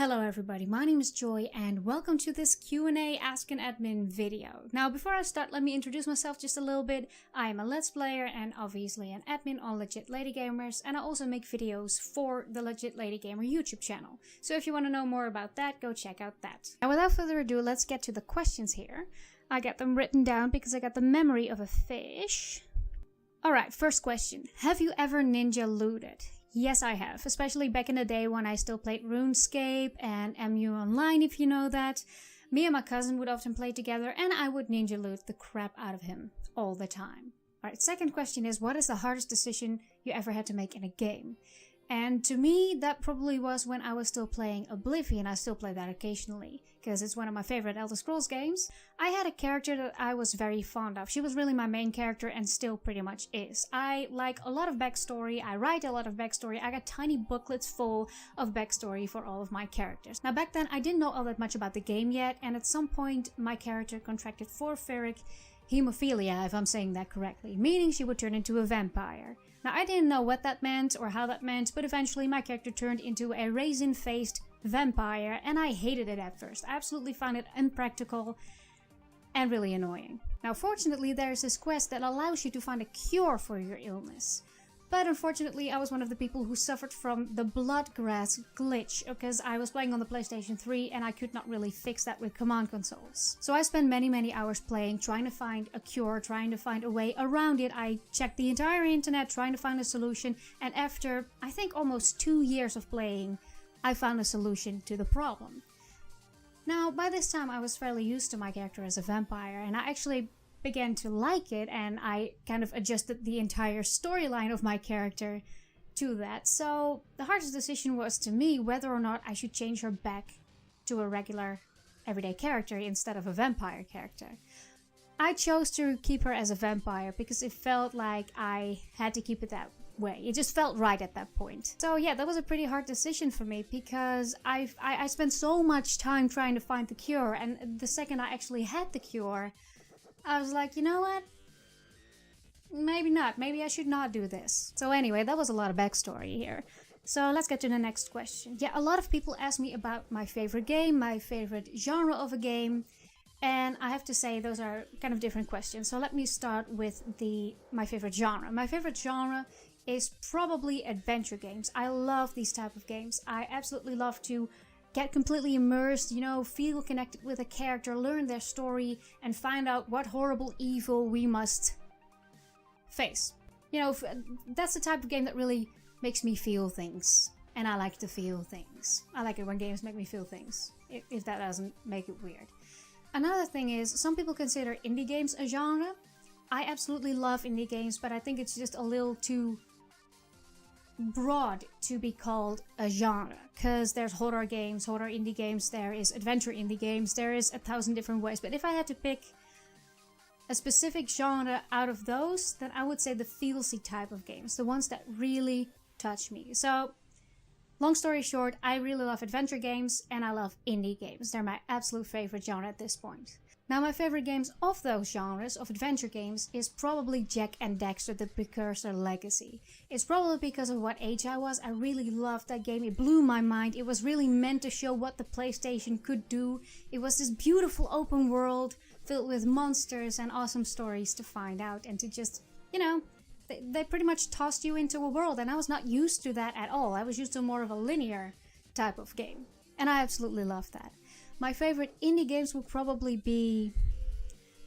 Hello everybody, my name is Joy and welcome to this Q&A Ask an Admin video. Now before I start, let me introduce myself just a little bit. I am a Let's Player and obviously an admin on Legit Lady Gamers, and I also make videos for the Legit Lady Gamer YouTube channel. So if you want to know more about that, go check out that. Now without further ado, let's get to the questions here. I got them written down because I got the memory of a fish. Alright, first question. Have you ever ninja looted? Yes, I have, especially back in the day when I still played RuneScape and MU Online, if you know that. Me and my cousin would often play together and I would ninja loot the crap out of him all the time. Alright, second question is, what is the hardest decision you ever had to make in a game? And to me, that probably was when I was still playing Oblivion. I still play that occasionally, because it's one of my favorite Elder Scrolls games. I had a character that I was very fond of. She was really my main character and still pretty much is. I like a lot of backstory, I write a lot of backstory, I got tiny booklets full of backstory for all of my characters. Now back then I didn't know all that much about the game yet, and at some point my character contracted porphyric hemophilia, if I'm saying that correctly, meaning she would turn into a vampire. Now I didn't know what that meant or how that meant, but eventually my character turned into a raisin-faced vampire and I hated it at first. I absolutely found it impractical and really annoying. Now fortunately there's this quest that allows you to find a cure for your illness. But unfortunately I was one of the people who suffered from the bloodgrass glitch, because I was playing on the PlayStation 3 and I could not really fix that with command consoles. So I spent many hours playing, trying to find a cure, trying to find a way around it. I checked the entire internet trying to find a solution, and after I think almost 2 years of playing, I found a solution to the problem. Now by this time I was fairly used to my character as a vampire, and I actually began to like it, and I kind of adjusted the entire storyline of my character to that. So the hardest decision was to me whether or not I should change her back to a regular everyday character instead of a vampire character. I chose to keep her as a vampire because it felt like I had to keep it that way. It just felt right at that point. So yeah, that was a pretty hard decision for me because I spent so much time trying to find the cure, and the second I actually had the cure, I was like, you know what? Maybe not. Maybe I should not do this. So anyway, that was a lot of backstory here. So let's get to the next question. Yeah, a lot of people ask me about my favorite game, my favorite genre of a game. And I have to say those are kind of different questions. So let me start with my favorite genre. My favorite genre is probably adventure games. I love these type of games. I absolutely love to get completely immersed, you know, feel connected with a character, learn their story, and find out what horrible evil we must face. You know, that's the type of game that really makes me feel things. And I like to feel things. I like it when games make me feel things, if that doesn't make it weird. Another thing is, some people consider indie games a genre. I absolutely love indie games, but I think it's just a little too broad to be called a genre, because there's horror games, horror indie games, there is adventure indie games, there is 1,000 different ways. But if I had to pick a specific genre out of those, then I would say the feelsy type of games, the ones that really touch me. So long story short, I really love adventure games and I love indie games. They're my absolute favorite genre at this point. Now my favorite games of those genres, of adventure games, is probably Jak and Daxter: The Precursor Legacy. It's probably because of what age I was. I really loved that game. It blew my mind. It was really meant to show what the PlayStation could do. It was this beautiful open world filled with monsters and awesome stories to find out, and to just, you know, they pretty much tossed you into a world, and I was not used to that at all. I was used to more of a linear type of game, and I absolutely loved that. My favorite indie games would probably be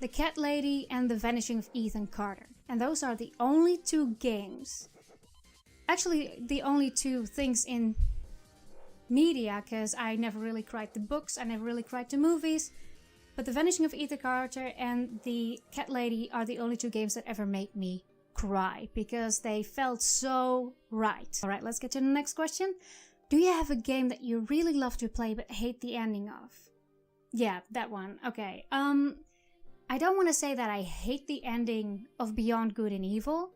The Cat Lady and The Vanishing of Ethan Carter. And those are the only two games, actually the only two things in media, because I never really cried to books, I never really cried to movies. But The Vanishing of Ethan Carter and The Cat Lady are the only two games that ever made me cry, because they felt so right. Alright, let's get to the next question. Do you have a game that you really love to play but hate the ending of? Yeah, that one. Okay. I don't want to say that I hate the ending of Beyond Good and Evil,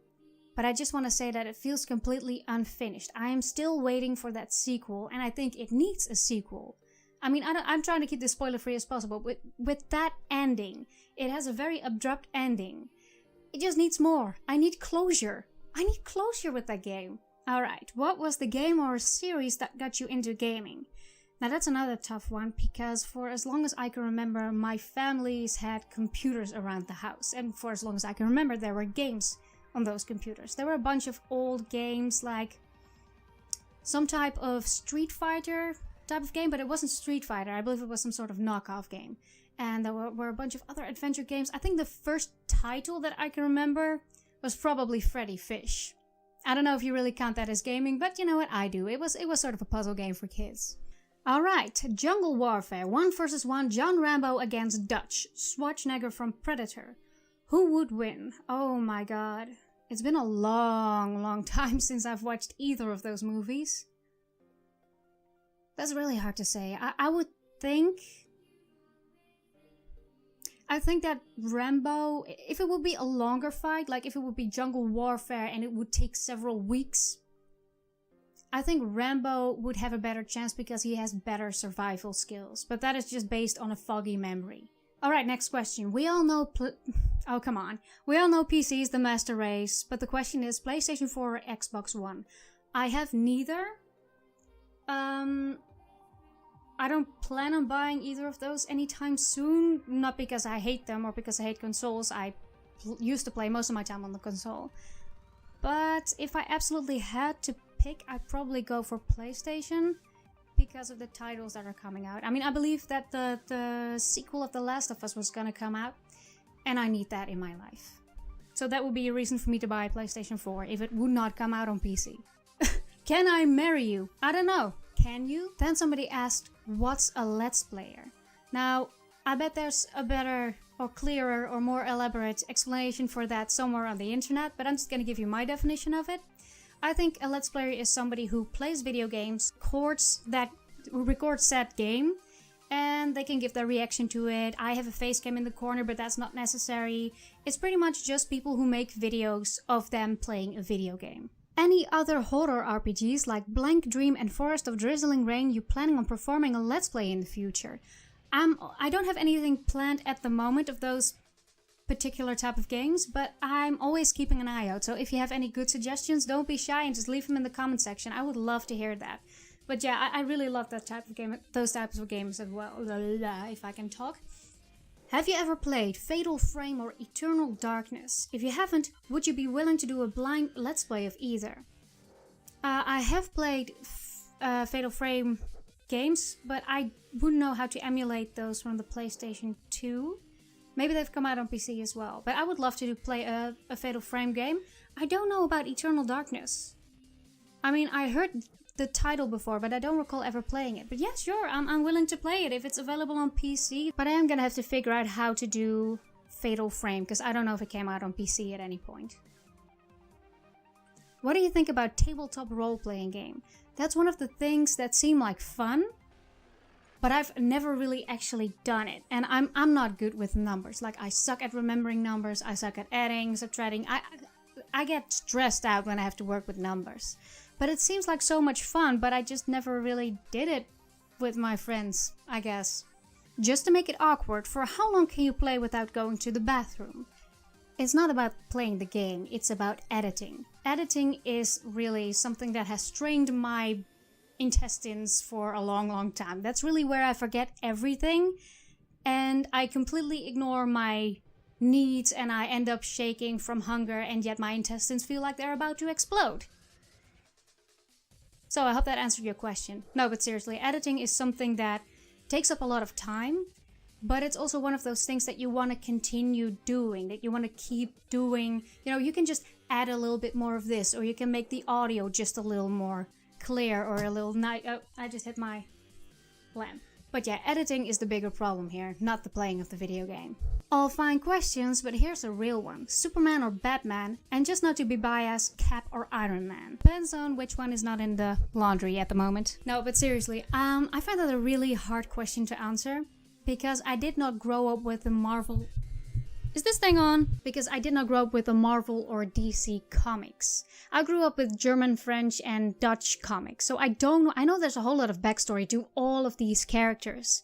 but I just want to say that it feels completely unfinished. I am still waiting for that sequel, and I think it needs a sequel. I mean, I'm trying to keep this spoiler free as possible. With that ending, it has a very abrupt ending. It just needs more. I need closure. I need closure with that game. Alright, what was the game or series that got you into gaming? Now that's another tough one, because for as long as I can remember, my families had computers around the house. And for as long as I can remember, there were games on those computers. There were a bunch of old games, like some type of Street Fighter type of game, but it wasn't Street Fighter. I believe it was some sort of knockoff game. And there were a bunch of other adventure games. I think the first title that I can remember was probably Freddy Fish. I don't know if you really count that as gaming, but you know what, I do. It was sort of a puzzle game for kids. Alright, Jungle Warfare, 1 versus 1, John Rambo against Dutch, Schwarzenegger from Predator. Who would win? Oh my god. It's been a long time since I've watched either of those movies. That's really hard to say. I think that Rambo, if it would be a longer fight, like if it would be Jungle Warfare and it would take several weeks, I think Rambo would have a better chance because he has better survival skills. But that is just based on a foggy memory. Alright, next question. We all know oh, come on. We all know PC is the master race, but the question is PlayStation 4 or Xbox One? I have neither. I don't plan on buying either of those anytime soon. Not because I hate them or because I hate consoles. I used to play most of my time on the console. But if I absolutely had to pick, I'd probably go for PlayStation because of the titles that are coming out. I mean, I believe that the sequel of The Last of Us was gonna come out, and I need that in my life. So that would be a reason for me to buy a PlayStation 4 if it would not come out on PC. Can I marry you? I don't know. Can you? Then somebody asked, what's a Let's Player? Now, I bet there's a better or clearer or more elaborate explanation for that somewhere on the internet, but I'm just gonna give you my definition of it. I think a Let's Player is somebody who plays video games, records that game, and they can give their reaction to it. I have a face cam in the corner, but that's not necessary. It's pretty much just people who make videos of them playing a video game. Any other horror RPGs like Blank Dream and Forest of Drizzling Rain you planning on performing a Let's Play in the future? I don't have anything planned at the moment of those particular type of games, but I'm always keeping an eye out. So if you have any good suggestions, don't be shy and just leave them in the comment section. I would love to hear that. But yeah, I really love that type of game, those types of games as well, if I can talk. Have you ever played Fatal Frame or Eternal Darkness? If you haven't, would you be willing to do a blind Let's Play of either? I have played Fatal Frame games, but I wouldn't know how to emulate those from the PlayStation 2. Maybe they've come out on PC as well, but I would love to play a Fatal Frame game. I don't know about Eternal Darkness. I mean, I heard the title before, but I don't recall ever playing it. But yeah, sure, I'm willing to play it if it's available on PC. But I am gonna have to figure out how to do Fatal Frame, because I don't know if it came out on PC at any point. What do you think about tabletop role-playing game? That's one of the things that seem like fun, but I've never really actually done it. And I'm not good with numbers. Like, I suck at remembering numbers, I suck at adding, subtracting. I get stressed out when I have to work with numbers. But it seems like so much fun, but I just never really did it with my friends, I guess. Just to make it awkward, for how long can you play without going to the bathroom? It's not about playing the game, it's about editing. Editing is really something that has strained my intestines for a long time. That's really where I forget everything, and I completely ignore my needs, and I end up shaking from hunger, and yet my intestines feel like they're about to explode. So I hope that answered your question. No, but seriously, editing is something that takes up a lot of time, but it's also one of those things that you want to continue doing, that you want to keep doing. You know, you can just add a little bit more of this, or you can make the audio just a little more clear, or a little oh, I just hit my lamp. But yeah, editing is the bigger problem here, not the playing of the video game. All fine questions, but here's a real one. Superman or Batman? And just not to be biased, Cap or Iron Man? Depends on which one is not in the laundry at the moment. No, but seriously, I find that a really hard question to answer, because I did not grow up with the Marvel... Is this thing on? Because I did not grow up with the Marvel or DC comics. I grew up with German, French, and Dutch comics, so I don't know. I know there's a whole lot of backstory to all of these characters,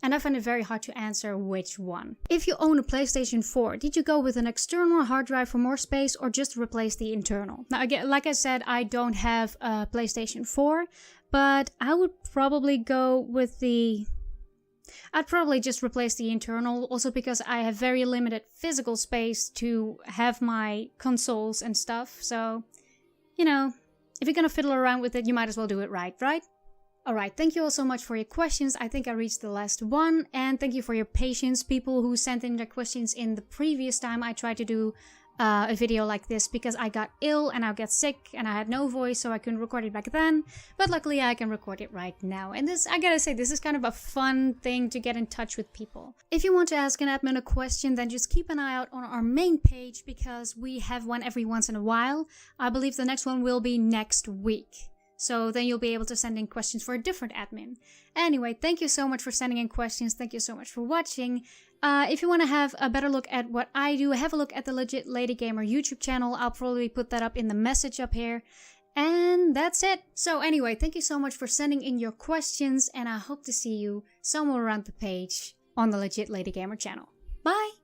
and I find it very hard to answer which one. If you own a PlayStation 4, did you go with an external hard drive for more space, or just replace the internal? Now again, like I said, I don't have a PlayStation 4, but I would probably go with the... I'd probably just replace the internal, also because I have very limited physical space to have my consoles and stuff, so, you know, if you're gonna fiddle around with it, you might as well do it right? Alright, thank you all so much for your questions. I think I reached the last one, and thank you for your patience, people who sent in their questions in the previous time I tried to do a video like this, because I got ill and I got sick and I had no voice, so I couldn't record it back then, but luckily I can record it right now. And this, I gotta say, this is kind of a fun thing to get in touch with people. If you want to ask an admin a question, then just keep an eye out on our main page, because we have one every once in a while. I believe the next one will be next week. So then you'll be able to send in questions for a different admin. Anyway, thank you so much for sending in questions. Thank you so much for watching. If you want to have a better look at what I do, have a look at the Legit Lady Gamer YouTube channel. I'll probably put that up in the message up here. And that's it. So anyway, thank you so much for sending in your questions, and I hope to see you somewhere around the page on the Legit Lady Gamer channel. Bye!